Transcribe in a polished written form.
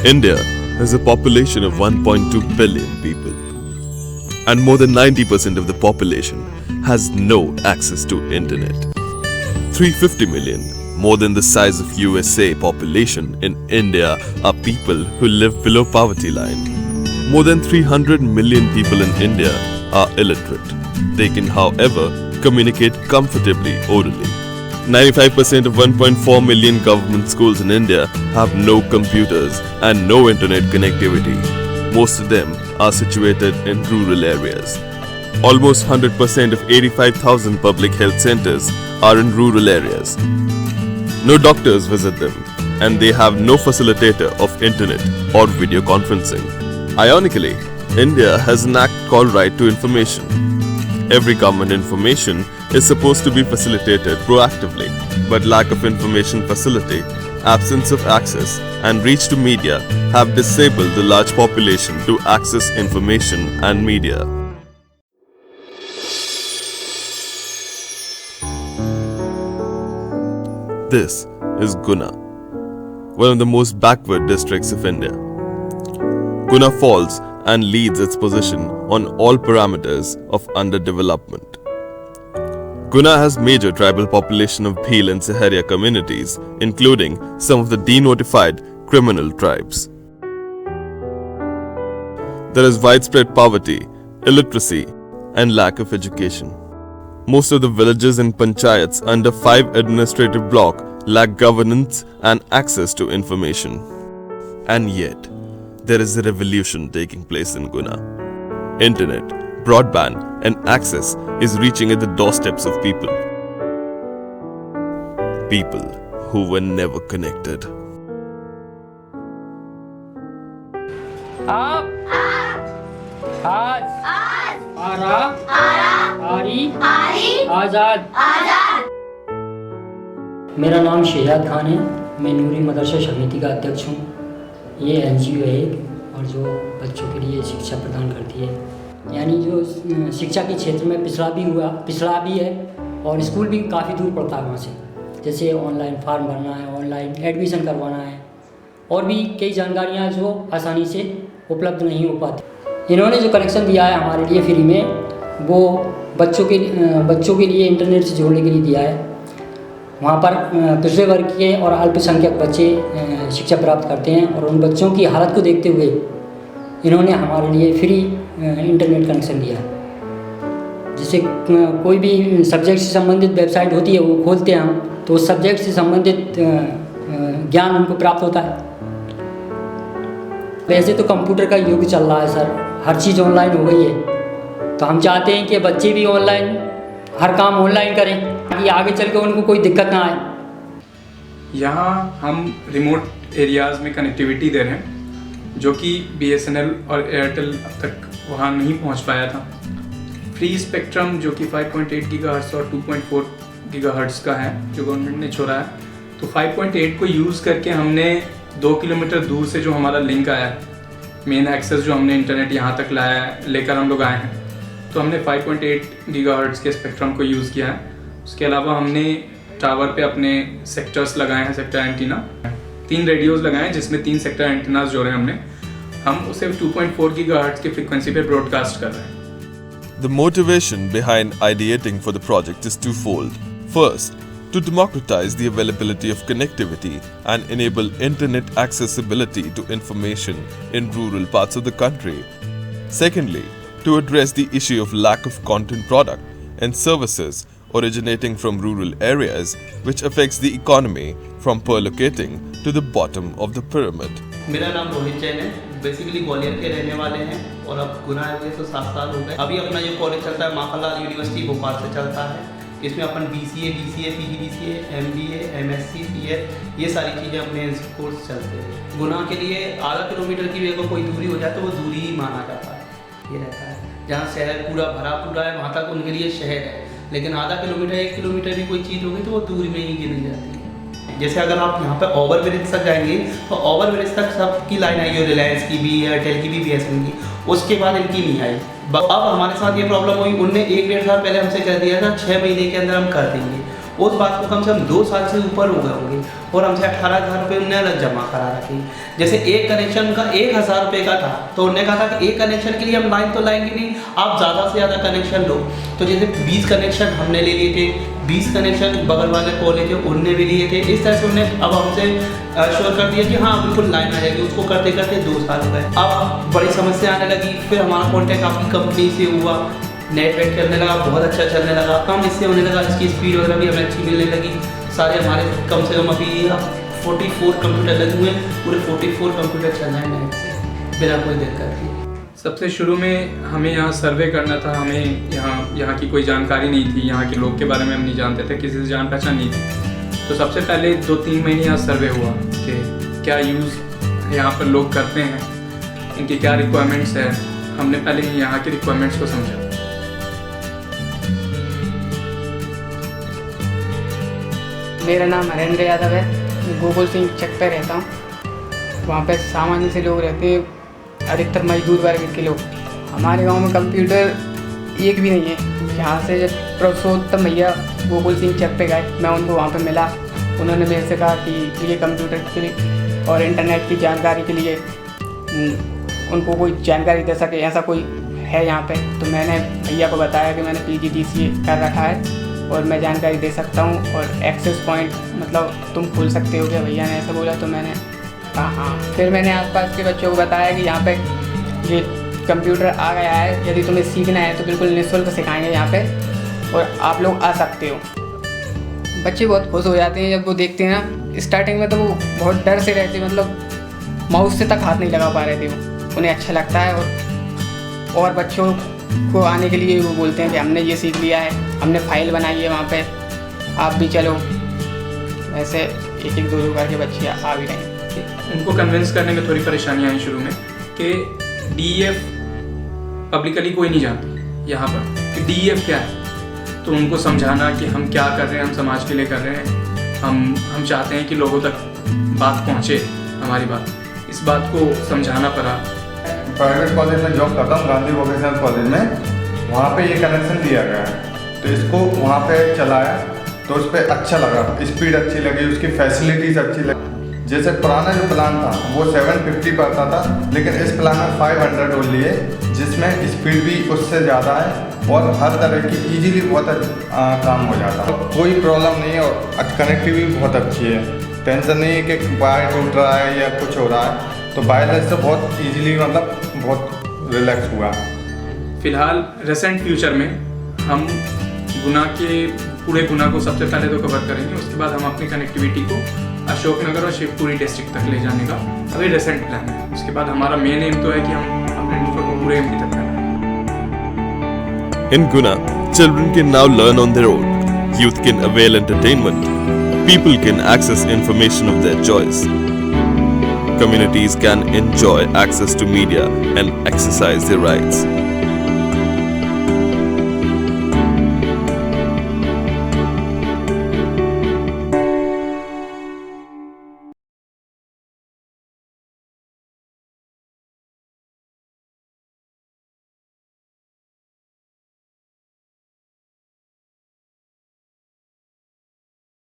India has a population of 1.2 billion people, and more than 90% of the population has no access to internet. 350 million, more than the size of USA population in India, are people who live below poverty line. More than 300 million people in India are illiterate. They can, however, communicate comfortably orally. 95% of 1.4 million government schools in India have no computers and no internet connectivity. Most of them are situated in rural areas. Almost 100% of 85,000 public health centers are in rural areas. No doctors visit them, and they have no facilitator of internet or video conferencing. Ironically, India has an act called Right to Information. Every government information is supposed to be facilitated proactively, but lack of information facility, absence of access, and reach to media have disabled the large population to access information and media. This is Guna, one of the most backward districts of India. Guna falls and leads its position on all parameters of underdevelopment. Guna has major tribal population of Bhil and Saharia communities, including some of the denotified criminal tribes. There is widespread poverty, illiteracy, and lack of education. Most of the villages and panchayats under 5 administrative blocks lack governance and access to information. And yet, there is a revolution taking place in Guna. Internet, broadband, and access is reaching at the doorsteps of people. People who were never connected. आप आज आरा आरी आजाद। मेरा नाम शहजाद खान है। मैं नूरी मदरसा समिति का अध्यक्ष हूँ। ये NGO है और जो बच्चों के लिए शिक्षा प्रदान करती है, यानी जो शिक्षा के क्षेत्र में पिछड़ा भी है और स्कूल भी काफ़ी दूर पड़ता है वहाँ से। जैसे ऑनलाइन फॉर्म भरना है, ऑनलाइन एडमिशन करवाना है और भी कई जानकारियाँ जो आसानी से उपलब्ध नहीं हो पाती। इन्होंने जो कनेक्शन दिया है हमारे लिए फ्री में, वो बच्चों के लिए इंटरनेट से जोड़ने के लिए दिया है। वहाँ पर पिछड़े वर्ग के और अल्पसंख्यक बच्चे शिक्षा प्राप्त करते हैं और उन बच्चों की हालत को देखते हुए इन्होंने हमारे लिए फ्री इंटरनेट कनेक्शन दिया है। जिससे कोई भी सब्जेक्ट से संबंधित वेबसाइट होती है वो खोलते हैं हम, तो उस सब्जेक्ट से संबंधित ज्ञान उनको प्राप्त होता है। वैसे तो कंप्यूटर का युग चल रहा है सर, हर चीज़ ऑनलाइन हो गई है, तो हम चाहते हैं कि बच्चे भी ऑनलाइन हर काम ऑनलाइन करें ताकि आगे चल के उनको कोई दिक्कत ना आए। यहाँ हम रिमोट एरियाज़ में कनेक्टिविटी दे रहे हैं, जो कि BSNL और एयरटेल अब तक वहाँ नहीं पहुँच पाया था। फ्री स्पेक्ट्रम जो कि 5.8 गीगाहर्ट्ज़ और 2.4 गीगाहर्ट्ज़ का है, जो गवर्नमेंट ने छोड़ा है, तो 5.8 को यूज़ करके हमने 2 किलोमीटर दूर से जो हमारा लिंक आया है, मेन एक्सेस जो हमने इंटरनेट यहाँ तक लाया है, लेकर हम लोग आए हैं, तो हमने 5.8 गीगाहर्ट्ज़ के स्पेक्ट्रम को यूज़ किया है। उसके अलावा हमने टावर पे अपने सेक्टर्स लगाए हैं, सेक्टर एंटीना 3 रेडियोज़ लगाए हैं जिसमें 3 सेक्टर एंटीनास जोड़े हमने। हम उसे 2.4 गीगाहर्ट्ज़ की फ्रीक्वेंसी पे ब्रॉडकास्ट कर रहे हैं। The motivation behind ideating for the project is twofold. First, to democratize the availability of connectivity and enable internet accessibility to information in rural parts of the country. Secondly, to address the issue of lack of content product and services originating from rural areas, which affects the economy from poor locating to the bottom of the pyramid. मेरा नाम रोहित जैन है। Basically Gwalior के रहने वाले हैं और अब गुना हुए तो 7 साल हो गए। अभी अपना जो कॉलेज चलता है माखनलाल यूनिवर्सिटी भोपाल से चलता है। इसमें अपन BCA, DCA, PGDCA, MBA, MSc, CA ये सारी चीज़ें अपने कोर्स चलते हैं। गुना के लिए आधा किलोमीटर की भी अगर कोई दूरी हो जाए तो वो दूरी ही माना जाता है। ये रहता है जहाँ शहर पूरा है वहाँ तक उनके लिए शहर है, लेकिन आधा किलोमीटर 1 किलोमीटर भी कोई चीज़ होगी तो वो दूरी में ही गिनी जाती है। जैसे अगर आप यहाँ पे ओवरब्रिज तक जाएंगे तो ओवरब्रिज तक सबकी लाइन आई है, रिलायंस की भी, एयरटेल की भी, BSNL की, उसके बाद इनकी नहीं आई। अब हमारे साथ ये प्रॉब्लम हुई, उनने 1-1.5 साल पहले हमसे कह दिया था 6 महीने के अंदर हम कर देंगे, उस बात को कम से कम 2 साल से ऊपर हो गए होंगे और हमसे 18,000 रुपये उन्हें अलग जमा करा रखे। जैसे एक कनेक्शन का 1,000 रुपये का था, तो उन्होंने कहा था कि एक कनेक्शन के लिए हम लाइन तो लाएंगे नहीं, आप ज़्यादा से ज़्यादा कनेक्शन लो। तो जैसे 20 कनेक्शन हमने ले लिए थे, 20 कनेक्शन बगल वाले कॉलेज है उनने भी लिए थे। इस तरह से उन्होंने अब हमसे श्योर कर दिया कि हाँ बिल्कुल लाइन आ जाएगी। उसको करते करते 2 साल हो गए। अब बड़ी समस्या आने लगी, फिर हमारा कॉन्टैक्ट आपकी कंपनी से हुआ, नेट वेट चलने लगा, बहुत अच्छा चलने लगा, कम इससे होने लगा, इसकी स्पीड वगैरह भी हमें अच्छी मिलने लगी। सारे हमारे कम से कम अभी 44 कंप्यूटर लगे हुए हैं, पूरे 44 कंप्यूटर चल रहे हैं नेट से बिना कोई दिक्कत की। सबसे शुरू में हमें यहाँ सर्वे करना था, हमें यहाँ की कोई जानकारी नहीं थी, यहाँ के लोग के बारे में हम नहीं जानते थे, किसी से जान पहचान नहीं थी। तो सबसे पहले 2-3 महीने यहाँ सर्वे हुआ कि क्या यूज़ यहाँ पर लोग करते हैं, इनकी क्या रिक्वायरमेंट्स है। हमने पहले यहाँ की रिक्वायरमेंट्स को समझा। मेरा नाम हरेंद्र यादव है, गोकुल सिंह चक पे रहता हूँ। वहाँ पे सामान्य से लोग रहते हैं, अधिकतर मजदूर वर्ग के लोग। हमारे गांव में कंप्यूटर एक भी नहीं है। यहाँ से जब पुरुषोत्तम भैया गोकुल सिंह चक पे गए, मैं उनको वहाँ पे मिला। उन्होंने मेरे से कहा कि ये कंप्यूटर के लिए और इंटरनेट की जानकारी के लिए उनको कोई जानकारी दे सके, ऐसा कोई है यहाँ पे। तो मैंने भैया को बताया कि मैंने PGDCA कर रखा है और मैं जानकारी दे सकता हूँ, और एक्सेस पॉइंट मतलब तुम खोल सकते हो क्या? भैया ने ऐसा बोला। तो मैंने कहा हाँ। फिर मैंने आसपास के बच्चों को बताया कि यहाँ पे ये कंप्यूटर आ गया है, यदि तुम्हें सीखना है तो बिल्कुल निःशुल्क सिखाएंगे यहाँ पे, और आप लोग आ सकते हो। बच्चे बहुत खुश हो जाते हैं जब वो देखते हैं ना। स्टार्टिंग में तो वो बहुत डर से रहते, मतलब माउस से तक हाथ नहीं लगा पा रहे थे वो। उन्हें अच्छा लगता है, और बच्चों को आने के लिए वो बोलते हैं कि हमने ये सीख लिया है, हमने फाइल बनाई है वहाँ पे, आप भी चलो। ऐसे एक 2 करके बच्चे आ भी रहे हैं। उनको कन्विंस करने में थोड़ी परेशानियाँ आई शुरू में कि DEF पब्लिकली कोई नहीं जानता यहाँ पर कि DEF क्या है। तो उनको समझाना कि हम क्या कर रहे हैं, हम समाज के लिए कर रहे हैं, हम चाहते हैं कि लोगों तक बात पहुँचे हमारी बात, इस बात को समझाना पड़ा। प्राइवेट कॉलेज में जॉब करता हूँ, गांधी वोकेशनल कॉलेज में। वहाँ पे ये कनेक्शन दिया गया है, तो इसको वहाँ पे चलाया तो उस पर अच्छा लगा, स्पीड अच्छी लगी, उसकी फैसिलिटीज़ अच्छी लगी। जैसे पुराना जो प्लान था वो 750 पड़ता था, लेकिन इस प्लान में 500 ओनली है, जिसमें स्पीड भी उससे ज़्यादा है और हर तरह की इजीली बहुत काम हो जाता है। कोई प्रॉब्लम नहीं है और कनेक्टिविटी बहुत अच्छी है। टेंशन नहीं है कि वायर टूट रहा है या कुछ हो रहा है, तो वायरलेस से बहुत इजीली मतलब बहुत रिलैक्स हुआ। फिलहाल रिसेंट फ्यूचर में हम गुना के पूरे गुना को सबसे पहले तो कवर करेंगे, उसके बाद हम अपनी कनेक्टिविटी को अशोकनगर और शिवपुरी डिस्ट्रिक्ट तक ले जाने का अभी रिसेंट प्लान है। उसके बाद हमारा मेन एम तो है कि हम अपने नेटवर्क को पूरे MP तक करना है। In Guna, children can now learn on their own. Youth can avail entertainment. People can access information of their choice. Communities can enjoy access to media and exercise their rights.